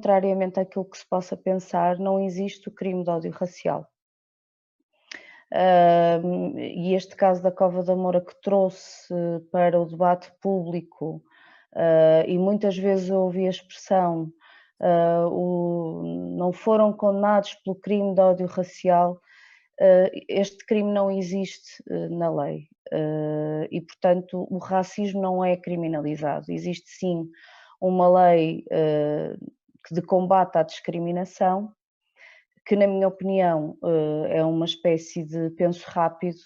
contrariamente àquilo que se possa pensar, não existe o crime de ódio racial. E este caso da Cova da Moura que trouxe para o debate público, e muitas vezes eu ouvi a expressão, não foram condenados pelo crime de ódio racial, este crime não existe na lei, e portanto o racismo não é criminalizado. Existe sim uma lei de combate à discriminação, que na minha opinião é uma espécie de penso rápido,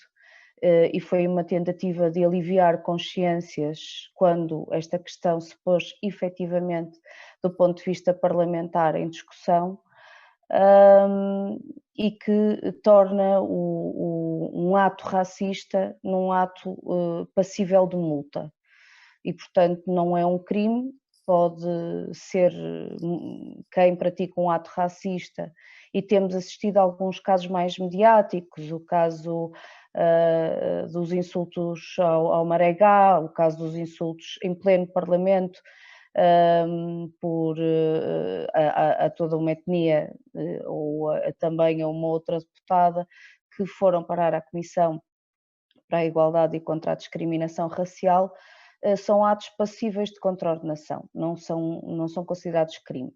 e foi uma tentativa de aliviar consciências quando esta questão se pôs efetivamente do ponto de vista parlamentar em discussão, e que torna um ato racista num ato passível de multa. E portanto não é um crime, pode ser quem pratica um ato racista, e temos assistido a alguns casos mais mediáticos, o caso dos insultos ao Marégá, o caso dos insultos em pleno Parlamento, a toda uma etnia, ou também a uma outra deputada, que foram parar à Comissão para a Igualdade e contra a Discriminação Racial, são atos passíveis de contraordenação, não são considerados crime.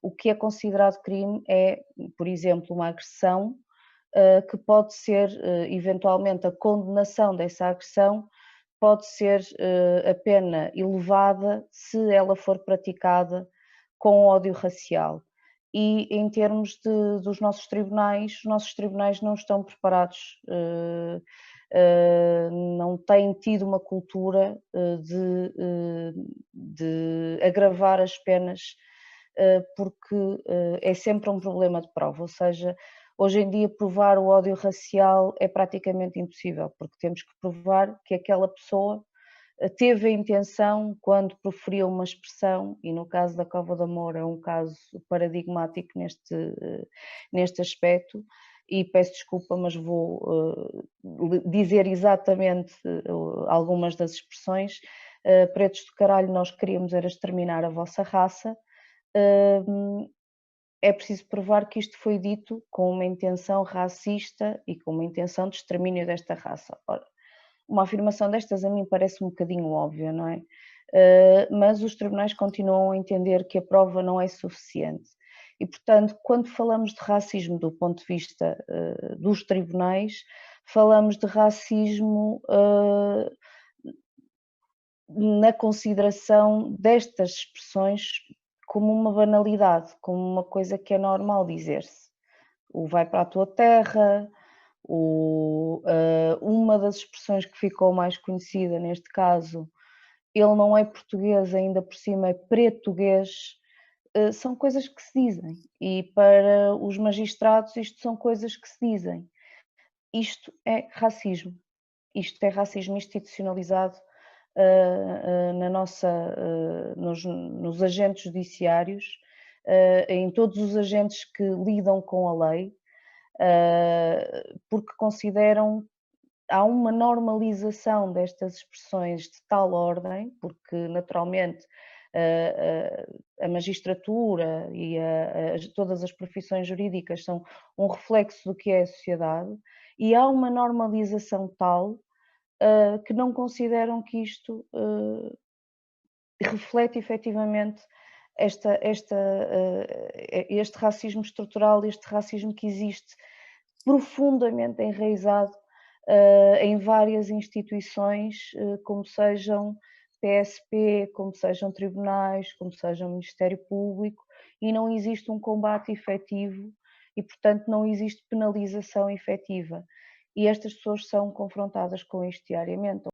O que é considerado crime é, por exemplo, uma agressão, que pode ser, eventualmente, a condenação dessa agressão pode ser a pena elevada se ela for praticada com ódio racial. E em termos dos nossos tribunais, os nossos tribunais não estão preparados, não têm tido uma cultura de agravar as penas, porque é sempre um problema de prova, ou seja, hoje em dia provar o ódio racial é praticamente impossível, porque temos que provar que aquela pessoa teve a intenção quando proferiu uma expressão, e no caso da Cova da Moura é um caso paradigmático neste aspecto, e peço desculpa, mas vou dizer exatamente algumas das expressões. Pretos do caralho, nós queríamos era exterminar a vossa raça. É preciso provar que isto foi dito com uma intenção racista e com uma intenção de extermínio desta raça. Ora, uma afirmação destas a mim parece um bocadinho óbvia, não é? Mas os tribunais continuam a entender que a prova não é suficiente. E, portanto, quando falamos de racismo do ponto de vista dos tribunais, falamos de racismo na consideração destas expressões como uma banalidade, como uma coisa que é normal dizer-se. O vai para a tua terra, uma das expressões que ficou mais conhecida neste caso, ele não é português, ainda por cima é pretuguês, são coisas que se dizem, e para os magistrados isto são coisas que se dizem. Isto é racismo institucionalizado na nossa, nos agentes judiciários, em todos os agentes que lidam com a lei, porque consideram há uma normalização destas expressões de tal ordem, porque naturalmente a magistratura e todas as profissões jurídicas são um reflexo do que é a sociedade, e há uma normalização tal que não consideram que isto reflete efetivamente este racismo estrutural, este racismo que existe profundamente enraizado em várias instituições, como sejam PSP, como sejam tribunais, como seja o Ministério Público, e não existe um combate efetivo e, portanto, não existe penalização efetiva. E estas pessoas são confrontadas com isto diariamente.